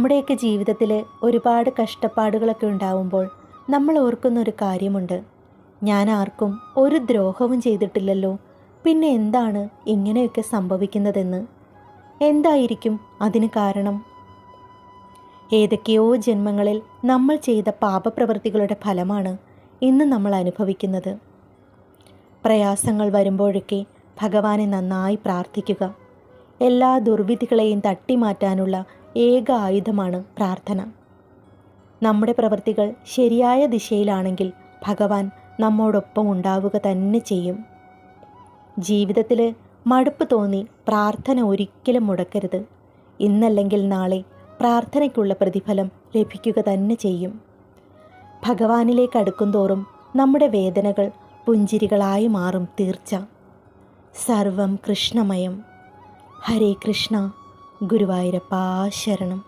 നമ്മുടെയൊക്കെ ജീവിതത്തിൽ ഒരുപാട് കഷ്ടപ്പാടുകളൊക്കെ ഉണ്ടാവുമ്പോൾ നമ്മൾ ഓർക്കുന്നൊരു കാര്യമുണ്ട്. ഞാൻ ആർക്കും ഒരു ദ്രോഹവും ചെയ്തിട്ടില്ലല്ലോ, പിന്നെ എന്താണ് ഇങ്ങനെയൊക്കെ സംഭവിക്കുന്നതെന്ന്. എന്തായിരിക്കും അതിന് കാരണം? ഏതൊക്കെയോ ജന്മങ്ങളിൽ നമ്മൾ ചെയ്ത പാപപ്രവൃത്തികളുടെ ഫലമാണ് ഇന്ന് നമ്മൾ അനുഭവിക്കുന്നത്. പ്രയാസങ്ങൾ വരുമ്പോഴൊക്കെ ഭഗവാനെ നന്നായി പ്രാർത്ഥിക്കുക. എല്ലാ ദുർവിധികളെയും തട്ടിമാറ്റാനുള്ള ഏക ആയുധമാണ് പ്രാർത്ഥന. നമ്മുടെ പ്രവൃത്തികൾ ശരിയായ ദിശയിലാണെങ്കിൽ ഭഗവാൻ നമ്മോടൊപ്പം ഉണ്ടാവുക തന്നെ ചെയ്യും. ജീവിതത്തിൽ മടുപ്പ് തോന്നി പ്രാർത്ഥന ഒരിക്കലും മുടക്കരുത്. ഇന്നല്ലെങ്കിൽ നാളെ പ്രാർത്ഥനയ്ക്കുള്ള പ്രതിഫലം ലഭിക്കുക തന്നെ ചെയ്യും. ഭഗവാനിലേക്ക് അടുക്കുംതോറും നമ്മുടെ വേദനകൾ പുഞ്ചിരികളായി മാറും തീർച്ച. സർവം കൃഷ്ണമയം. ഹരേ കൃഷ്ണ. ഗുരുവായൂരപ്പാ ശരണം.